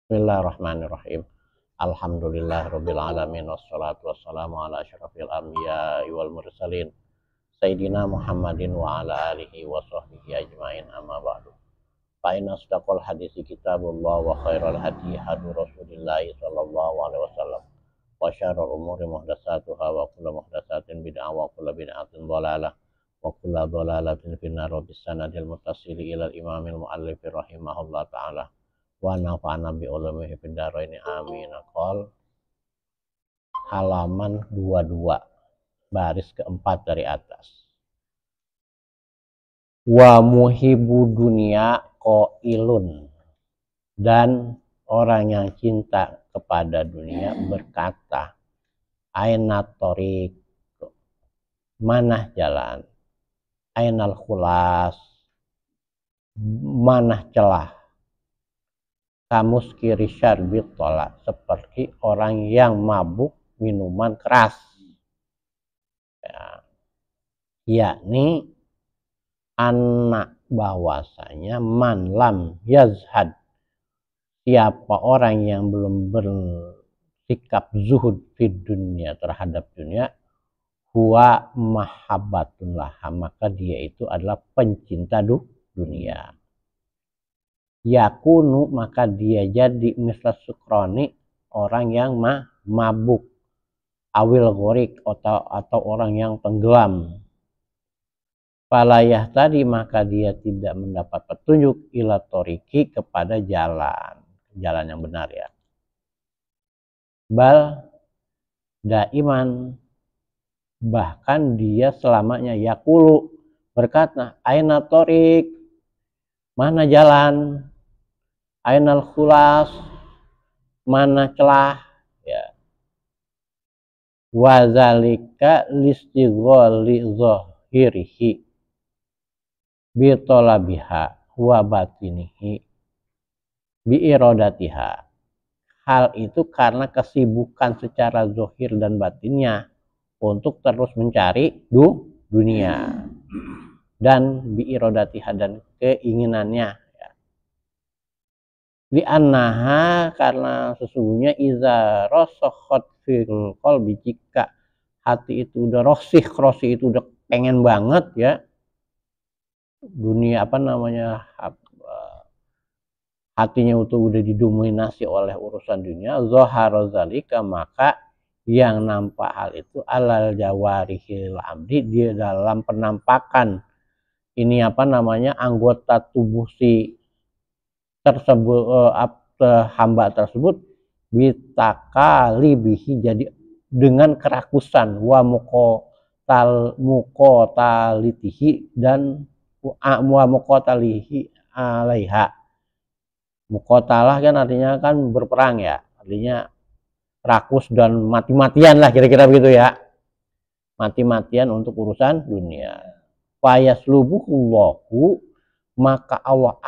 Bismillahirrahmanirrahim. Alhamdulillahirabbil alamin wassalatu wassalamu ala asyrafil anbiya'i wal mursalin sayyidina Muhammadin wa ala alihi wa sahbihi ajmain, amma ba'du. Fa inna asdaqal hadisi kitabullah wa khairal hadi hadi Rasulillah sallallahu alaihi wasallam wa syarrul umuri muhdatsatuha wa kullu muhdatsatin bid'ah wa kullu bid'atin dhalalah wa kullu dhalalatin finnar. Bisanadil muttasili ilal imamil muallif rahimahullah ta'ala wa nafa'ana bi ulumihi fid dharain amin. Qol halaman 22 baris keempat dari atas. Wa muhibbu dunia qailun, dan orang yang cinta kepada dunia berkata, aina thoriq, mana jalan, ainal khulas, mana celah, kamuskiri syarbit tolak, seperti orang yang mabuk minuman keras, ya, yakni anak bahwasanya man lam yazhad, siapa orang yang belum bersikap zuhud di dunia terhadap dunia, huwa mahabbatun laha, maka dia itu adalah pencinta dunia. Yakunu, maka dia jadi misal sukroni, orang yang mabuk, awil ghorik, atau orang yang tenggelam. Falayah tadi, maka dia tidak mendapat petunjuk ila toriki, kepada jalan yang benar, ya. Bal daiman, bahkan dia selamanya yakulu, berkata, aina torik, mana jalan, ainal khulas, mana celah, ya. Wazalika listigholi zahirihi bitolabiha wa batinihi biirodatiha. Hal itu karena kesibukan secara zahir dan batinnya untuk terus mencari dunia, dan biirodatiha, dan keinginannya, ya. Li'annaha, karena sesungguhnya iza rosokhot fil qalbi, jika hati itu udah rosih itu udah pengen banget, ya, dunia hatinya itu udah didominasi oleh urusan dunia, zahara zalika, maka yang nampak hal itu alal jawarihil abdi, dia dalam penampakan ini anggota tubuh si tersebut, hamba tersebut, bitakalibihi, jadi dengan kerakusan, wa muqotalitihi, dan wa muqotalihi alaiha. Muqotalah kan artinya kan berperang, ya, artinya rakus dan mati-matian lah, kira-kira begitu, ya, mati-matian untuk urusan dunia. Fayaslubuhullahu, maka Allah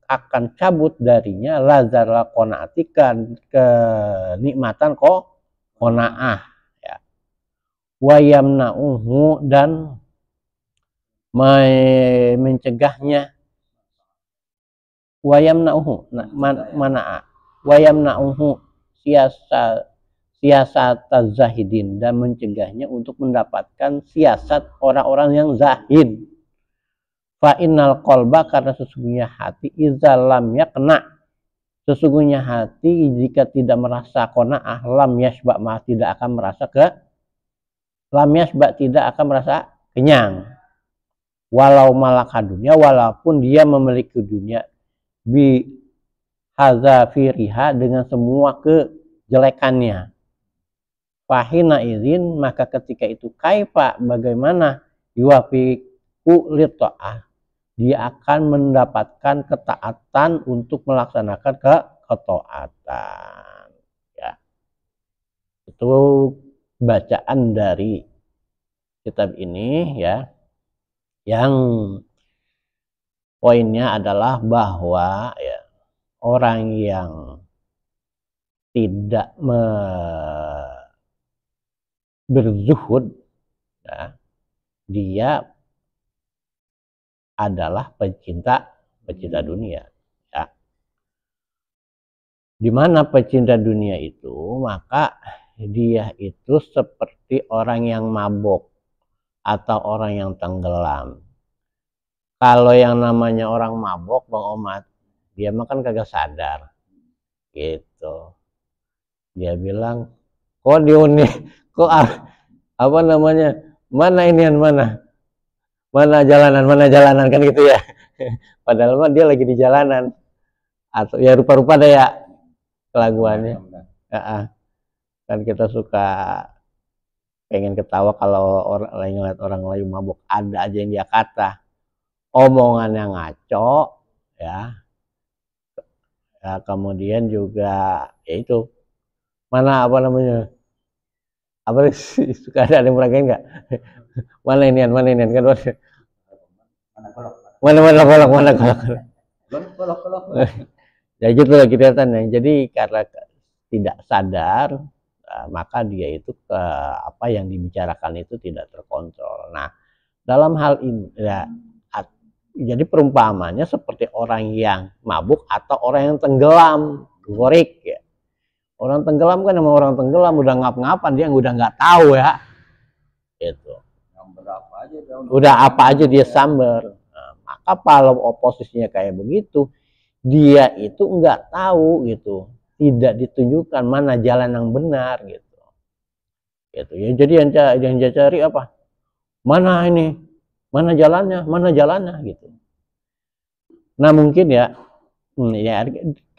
akan cabut darinya lazarla qanaatikan, kenikmatan qanaah, ya. Wayamna'uhu, dan mencegahnya, wayamna'uhu, mana'a, wayamna'uhu siasat zahidin, dan mencegahnya untuk mendapatkan siasat orang-orang yang zahid. Fa innal qalba, karena sesungguhnya hati, iza lam yakna, sesungguhnya hati jika tidak merasa qanaah, lam yasba, tidak akan merasa tidak akan merasa kenyang. Walau malaka dunia, walaupun dia memiliki dunia, bi hazafiriha, dengan semua kejelekannya. Fahina izin, maka ketika itu, kaifa, bagaimana, yuwafiqu litta'ah, dia akan mendapatkan ketaatan untuk melaksanakan ketaatan, ya. Itu bacaan dari kitab ini, ya, yang poinnya adalah bahwa, ya, orang yang tidak berzuhud, ya, dia adalah pencinta dunia, ya. Di mana pecinta dunia itu, maka dia itu seperti orang yang mabok atau orang yang tenggelam. Kalau yang namanya orang mabok, Bang Omat, dia makan kagak sadar, gitu. Dia bilang, kok diunik, kok apa namanya, mana inian mana jalanan kan gitu ya. Padahal mah dia lagi di jalanan, atau ya rupa-rupa deh ya kelaguannya. Kan kita suka pengen ketawa kalau orang lain ngeliat orang lain mabuk, ada aja yang dia kata omongannya ngaco ya. Ya kemudian juga ya itu mana apa namanya, apa sih, suka ada yang meragain nggak, mana inian kan, mana golok ya gitu lah kelihatannya. Jadi karena tidak sadar, maka dia itu apa yang dibicarakan itu tidak terkontrol. Nah, dalam hal ini ya, jadi perumpamannya seperti orang yang mabuk atau orang yang tenggelam, gorik ya. Orang tenggelam kan sama orang tenggelam udah ngap-ngapan, dia udah nggak tahu ya. Gitu. Udah apa aja dia samber. Nah, maka kalau oposisinya kayak begitu, dia itu nggak tahu gitu, tidak ditunjukkan mana jalan yang benar gitu. Gitu ya. Jadi yang dia cari apa? Mana ini? Mana jalannya gitu. Nah, mungkin ya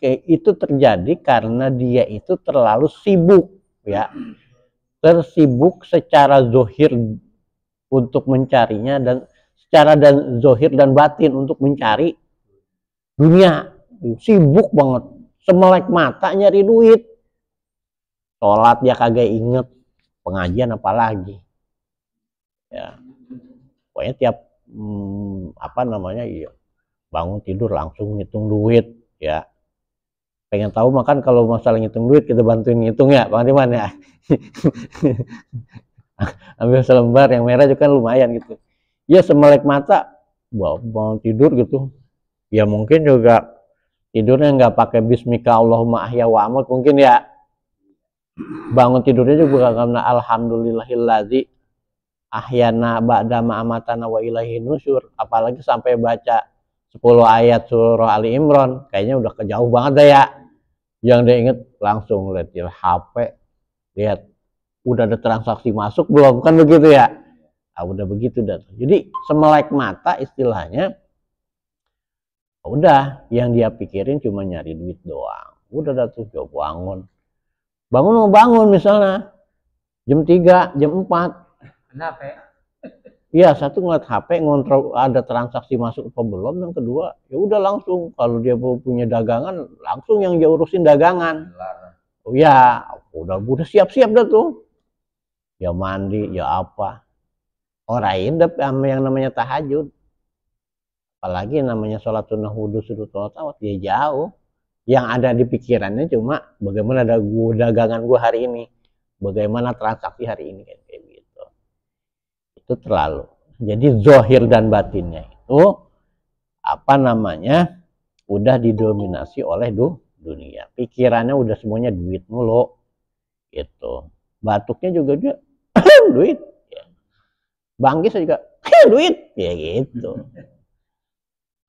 itu terjadi karena dia itu terlalu sibuk ya. Tersibuk secara zohir untuk mencarinya, dan secara zohir dan batin untuk mencari dunia. Sibuk banget, semelek mata nyari duit. Sholat dia kagak inget, pengajian apalagi ya. Pokoknya tiap apa namanya, iya, bangun tidur langsung ngitung duit ya. Pengen tahu makan kalau masalah ngitung duit, kita bantuin ngitung ya Bang Diman ya. Ambil selembar yang merah juga kan lumayan gitu ya. Semelek mata bangun tidur gitu ya, mungkin juga tidurnya nggak pakai bismika Allahumma ahya wa amut mungkin ya. Bangun tidurnya juga karena alhamdulillahilladzi ahyana ba'da ma amatana wa ilaihi nusyur. Apalagi sampai baca 10 ayat surah Ali Imran, kayaknya udah kejauh banget deh ya. Yang dia inget langsung lihat HP, lihat udah ada transaksi masuk belum, kan begitu ya. Udah begitu dah. Jadi semelek mata istilahnya, udah yang dia pikirin cuma nyari duit doang. Udah dah tuh bangun mau bangun misalnya jam 3, jam 4. Kenapa? Iya, satu ngeliat HP ngontrol ada transaksi masuk apa belum, yang kedua ya udah langsung kalau dia punya dagangan langsung yang dia urusin dagangan. Oh ya, udah siap-siap dah tuh. Ya mandi, ya apa. Orang hidup sama yang namanya tahajud. Apalagi namanya sholat sunnah wudu, sudut sholat awat, dia jauh. Yang ada di pikirannya cuma bagaimana dagangan gua hari ini, bagaimana transaksi hari ini kayak gitu. Itu terlalu. Jadi zohir dan batinnya itu apa namanya udah didominasi oleh dunia. Pikirannya udah semuanya duit mulu gitu. Batuknya juga dia duit ya. Banggis juga duit ya gitu.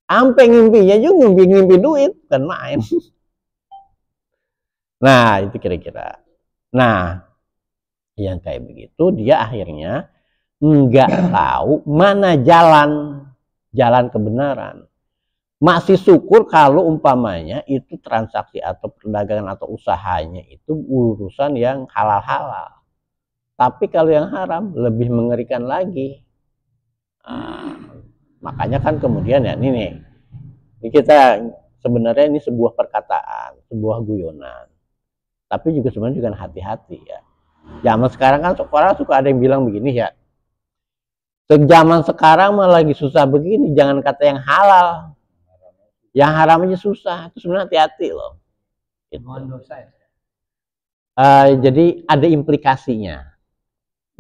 Sampai ngimpinya juga ngimpi duit kan main. Nah itu kira-kira. Nah yang kayak begitu dia akhirnya nggak tahu mana jalan kebenaran. Masih syukur kalau umpamanya itu transaksi atau perdagangan atau usahanya itu urusan yang halal-halal. Tapi kalau yang haram lebih mengerikan lagi. Makanya kan kemudian ya ini kita sebenarnya ini sebuah perkataan, sebuah guyonan. Tapi juga sebenarnya juga hati-hati ya. Zaman sekarang kan orang suka ada yang bilang begini ya. Zaman sekarang mah lagi susah begini, jangan kata yang halal. Yang haram aja susah, itu sebenarnya hati-hati loh. Gitu. Jadi ada implikasinya.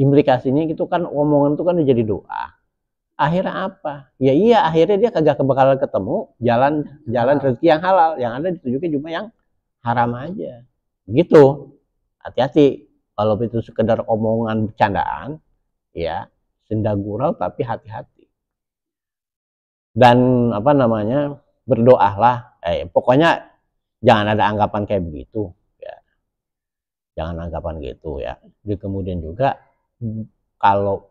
Implikasinya itu kan omongan itu kan jadi doa. Akhirnya apa? Ya iya, akhirnya dia kagak bakalan ketemu jalan rezeki yang halal. Yang ada ditunjukin cuma yang haram aja. Gitu. Hati-hati. Kalau itu sekedar omongan bercandaan, ya senda gurau, tapi hati-hati. Dan apa namanya, berdoalah. Pokoknya jangan ada anggapan kayak begitu. Ya. Jangan anggapan gitu ya. Di kemudian juga kalau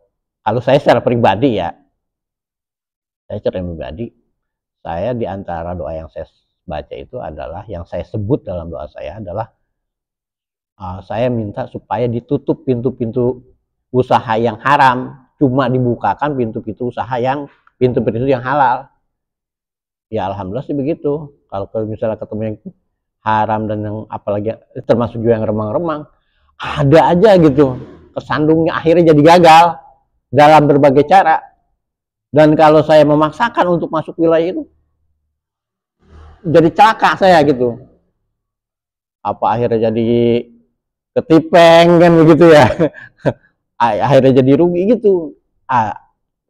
saya secara pribadi ya, saya di antara doa yang saya baca itu adalah, yang saya sebut dalam doa saya adalah, saya minta supaya ditutup pintu-pintu usaha yang haram, cuma dibukakan pintu-pintu usaha yang pintu-pintu yang halal. Ya alhamdulillah sih begitu. Kalau misalnya ketemu yang haram dan yang apalagi termasuk juga yang remang-remang, ada aja gitu kesandungnya, akhirnya jadi gagal dalam berbagai cara. Dan kalau saya memaksakan untuk masuk wilayah itu, jadi celaka saya gitu. Apa akhirnya jadi ketipeng kan begitu ya. Akhirnya jadi rugi gitu.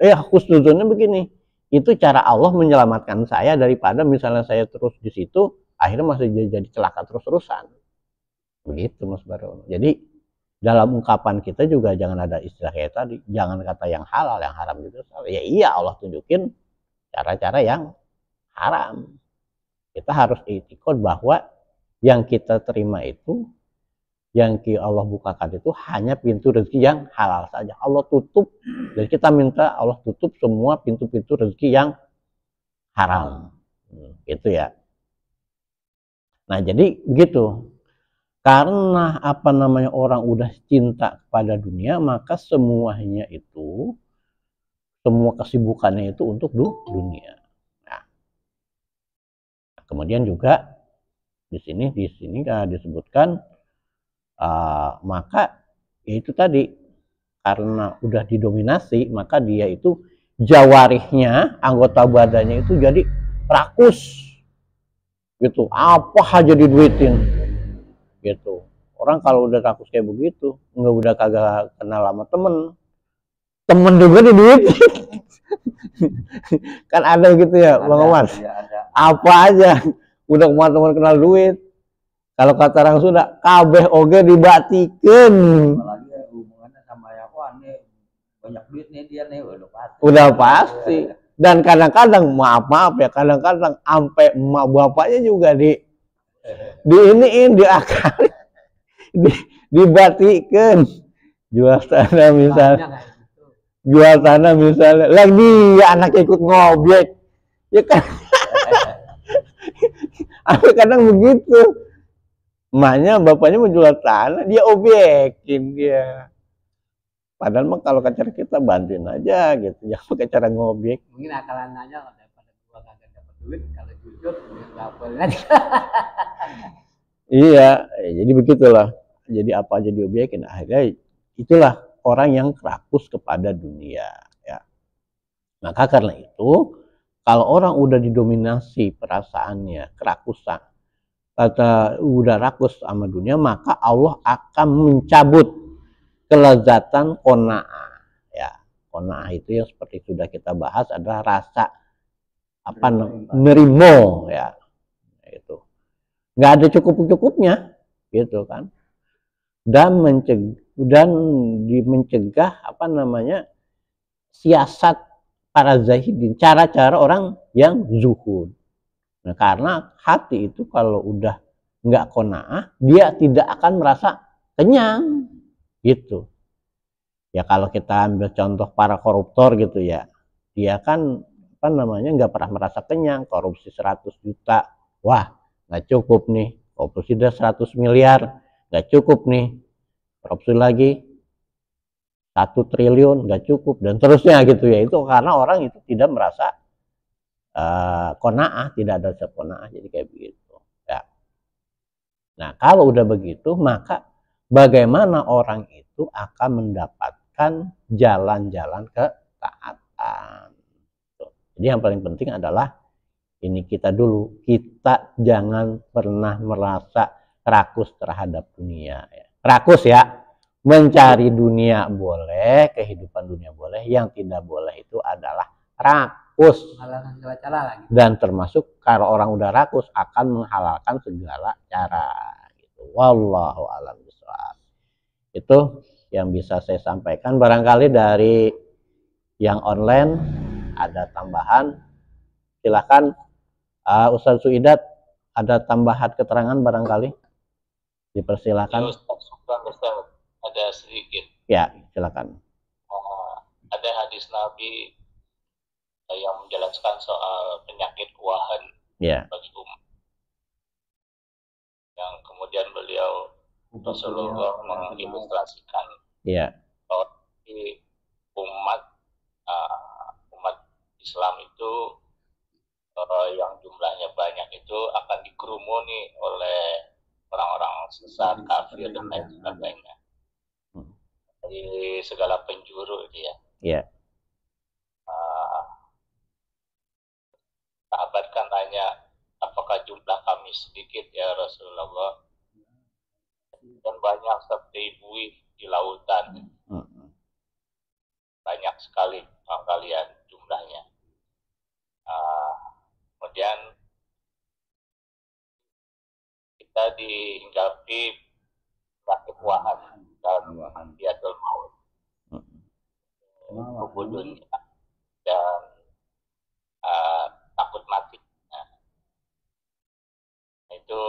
Khusnuzonnya begini, itu cara Allah menyelamatkan saya daripada misalnya saya terus di situ, akhirnya masih jadi celaka terus-terusan. Begitu Mas Baron. Jadi dalam ungkapan kita juga jangan ada istilah kayak tadi, jangan kata yang halal, yang haram gitu. Ya iya, Allah tunjukin cara-cara yang haram. Kita harus itikad bahwa yang kita terima itu, yang Allah bukakan itu hanya pintu rezeki yang halal saja. Allah tutup, dan kita minta Allah tutup semua pintu-pintu rezeki yang haram. Gitu ya. Nah jadi gitu. Karena apa namanya, orang udah cinta kepada dunia, maka semuanya itu, semua kesibukannya itu untuk dunia. Nah, kemudian juga di sini disebutkan, maka itu tadi, karena udah didominasi, maka dia itu jawarihnya, anggota badannya itu jadi rakus gitu, apa aja diduitin gitu. Orang kalau udah rakus kayak begitu, nggak, udah kagak kenal sama temen juga diduitin. Kan ada gitu ya Bang Omar, apa aja udah teman kenal duit. Kalau kata orang Sunda, kabeh oge dibatikan. Apalagi hubungannya sama yang banyak duit nih dia nih, udah pasti. Dan kadang-kadang maaf ya, kadang-kadang sampai emak bapaknya juga diiniin, diakali, dibatikan. Jual tanah misalnya, lagi ya anak ikut ngobek, ya kan? Kadang begitu, emaknya bapaknya menjual tanah, dia obyekin dia. Padahal mah kalau cara kita bantuin aja gitu, jangan pakai cara ngobek. Mungkin akalan aja, daripada gua kagak dapat duit, kalau jujur nggak boleh. Iya, jadi begitulah. Jadi apa aja diobyekin, akhirnya itulah orang yang rakus kepada dunia ya. Maka karena itu, kalau orang udah didominasi perasaannya, kerakusan, kata udah rakus sama dunia, maka Allah akan mencabut kelezatan qanaah ya. Qanaah itu yang seperti sudah kita bahas adalah rasa apa, nerimo ya, itu nggak ada cukup-cukupnya gitu kan. Dan mencegah apa namanya, siasat para zahidin, cara-cara orang yang zuhud. Nah, karena hati itu kalau udah nggak qanaah, dia tidak akan merasa kenyang gitu ya. Kalau kita ambil contoh para koruptor gitu ya, dia kan apa namanya, nggak pernah merasa kenyang. Korupsi 100 juta, wah nggak cukup nih. Korupsi udah 100 miliar, nggak cukup nih. Korupsi lagi 1 triliun, nggak cukup, dan terusnya gitu ya. Itu karena orang itu tidak merasa qanaah, tidak ada qanaah, jadi kayak begitu ya. Nah kalau udah begitu, maka bagaimana orang itu akan mendapatkan jalan-jalan ketaatan. Jadi yang paling penting adalah ini, kita dulu, kita jangan pernah merasa rakus terhadap dunia ya. Rakus ya, mencari dunia boleh, kehidupan dunia boleh, yang tidak boleh itu adalah rakus rakus. Menghalalkan segala cara lagi. Dan termasuk kalau orang udah rakus akan menghalalkan segala cara. Gitu. Wallahu a'lam bishawab. Itu yang bisa saya sampaikan. Barangkali dari yang online ada tambahan. Silakan Ustaz Suidat, ada tambahan keterangan barangkali? Dipersilakan. Ustaz, ada sedikit. Ya, silakan. Ada hadis Nabi yang menjelaskan soal penyakit kuahan bagi umat. Yang kemudian beliau Rasulullah mengilustrasikan bahwa umat Islam itu yang jumlahnya banyak itu akan dikerumuni oleh orang-orang sesat, kafir dan lain sebagainya. Dari segala penjuru itu ya. Iya. Sahabat kan tanya, apakah jumlah kami sedikit ya Rasulullah? Dan banyak seperti buih di lautan. Banyak sekali kalian jumlahnya. Kemudian kita dihinggapi penyakit wahan dan diatul maut, hubud dunia dan takut mati. Nah, itu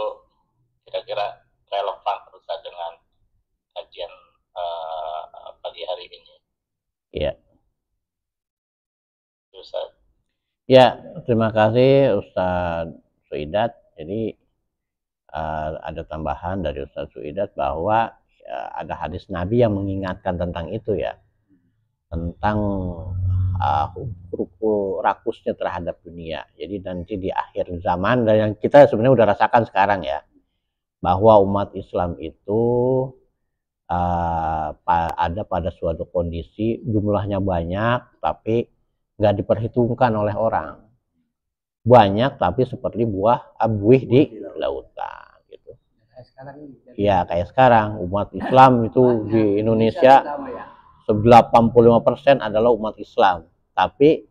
kira-kira relevan Ustaz dengan kajian pagi hari ini. Iya. Ustaz. Ya, terima kasih Ustaz Suidat. Jadi ada tambahan dari Ustaz Suidat bahwa ada hadis Nabi yang mengingatkan tentang itu ya, tentang rakusnya terhadap dunia. Jadi nanti di akhir zaman, dan yang kita sebenarnya udah rasakan sekarang ya, bahwa umat Islam itu ada pada suatu kondisi jumlahnya banyak tapi nggak diperhitungkan oleh orang. Banyak tapi seperti buih di lautan gitu. Ya kayak sekarang umat Islam itu di Indonesia 85% adalah umat Islam, tapi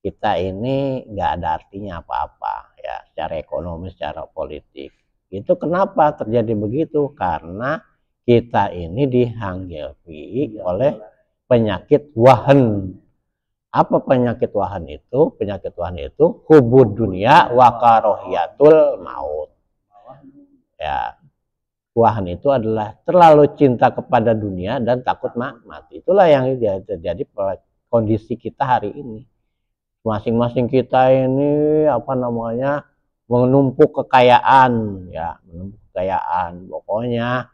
kita ini nggak ada artinya apa-apa ya secara ekonomi, secara politik. Itu kenapa terjadi begitu? Karena kita ini dihanggapi oleh penyakit wahan. Apa penyakit wahan itu? Penyakit wahan itu hubud dunia wa karahiyatul maut. Ya, wahan itu adalah terlalu cinta kepada dunia dan takut mati. Itulah yang terjadi pada kondisi kita hari ini. Masing-masing kita ini menumpuk kekayaan ya, menumpuk kekayaan. Pokoknya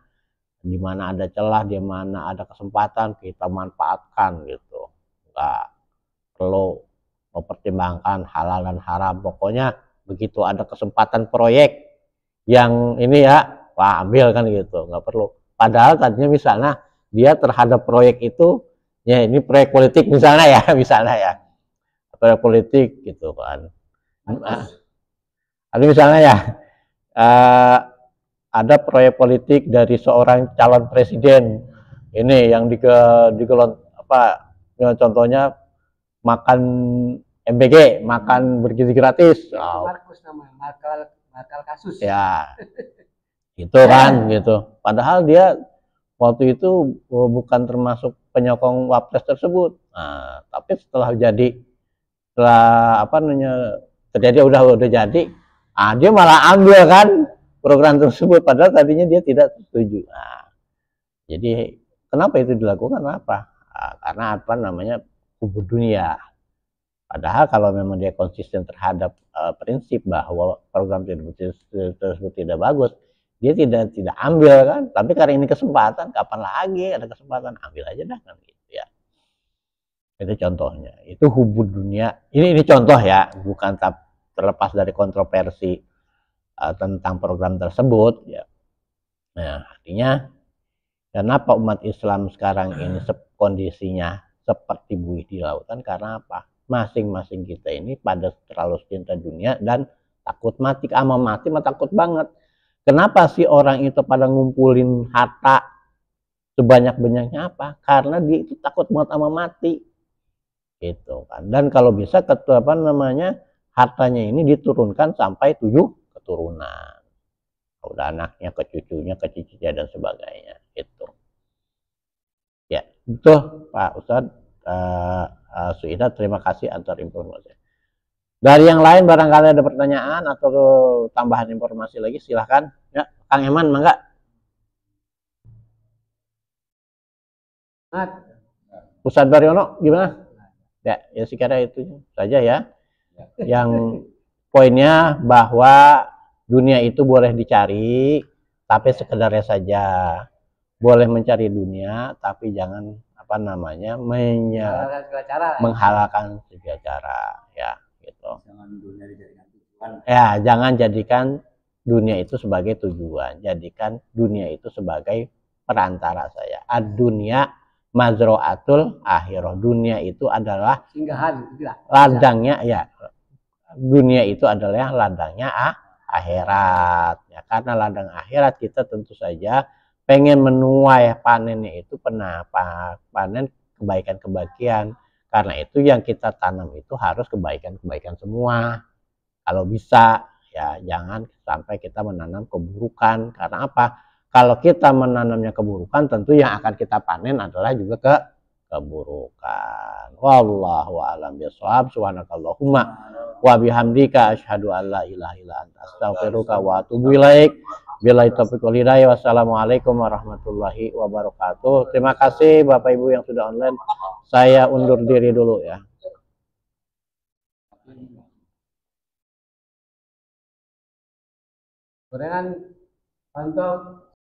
di mana ada celah, di mana ada kesempatan kita manfaatkan gitu. Enggak perlu mempertimbangkan halal dan haram. Pokoknya begitu ada kesempatan proyek yang ini ya, wah ambil kan gitu, nggak perlu. Padahal tadinya misalnya dia terhadap proyek itu, ya ini proyek politik misalnya ya, proyek politik gitu kan. Ada misalnya ya, ada proyek politik dari seorang calon presiden, ini yang contohnya makan MBG, makan bergizi gratis. Markus namanya, bakal kasus. Ya, itu kan gitu. Padahal dia waktu itu bukan termasuk penyokong wapres tersebut. Nah, tapi terjadi udah jadi, dia malah ambil kan program tersebut. Padahal tadinya dia tidak setuju. Nah, jadi kenapa itu dilakukan? Apa? Karena hubud dunia. Padahal kalau memang dia konsisten terhadap prinsip bahwa program tersebut tidak bagus, dia tidak ambil kan. Tapi karena ini kesempatan, kapan lagi ada kesempatan, ambil aja dah kan gitu ya. Itu contohnya. Itu hubud dunia. Ini contoh ya, bukan terlepas dari kontroversi tentang program tersebut ya. Nah, artinya kenapa umat Islam sekarang ini kondisinya seperti buih di lautan? Karena apa? Masing-masing kita ini pada terlalu cinta dunia dan takut mati. Sama mati mah takut banget. Kenapa sih orang itu pada ngumpulin harta sebanyak-banyaknya apa? Karena dia itu takut banget sama mati. gitu kan. Dan kalau bisa hartanya ini diturunkan sampai 7 keturunan. Udah anaknya, ke cucunya, ke cicitnya dan sebagainya itu. Ya, betul Pak Ustadz. Suida, terima kasih atas informasi. Dari yang lain barangkali ada pertanyaan atau tambahan informasi lagi, silahkan. Ya, Kang Eman, mangga. Ustadz Baryono, gimana? Ya sekira itu saja ya. Yang poinnya bahwa dunia itu boleh dicari, tapi sekedarnya saja. Boleh mencari dunia, tapi jangan menghalalkan segala cara, ya gitu. Ya, jangan jadikan dunia itu sebagai tujuan, jadikan dunia itu sebagai perantara saya. Ad-dunya mazro'atul akhirah. Dunia itu adalah ladangnya, ya. Dunia itu adalah ladangnya akhirat. Ya, karena ladang akhirat kita tentu saja pengen menuai panennya itu panen kebaikan-kebaikan. Karena itu yang kita tanam itu harus kebaikan-kebaikan semua. Kalau bisa ya jangan sampai kita menanam keburukan. Karena apa? Kalau kita menanamnya keburukan, tentu yang akan kita panen adalah juga keburukan. Wallahu a'lam bishawab. Subhanakallahumma wa bihamdika asyhadu an la ilaha illa anta astaghfiruka wa atubu ilaik. Billahi taufiq wal hidayah. Wassalamualaikum warahmatullahi wabarakatuh. Terima kasih Bapak Ibu yang sudah online. Saya undur diri dulu ya. Gorengan untuk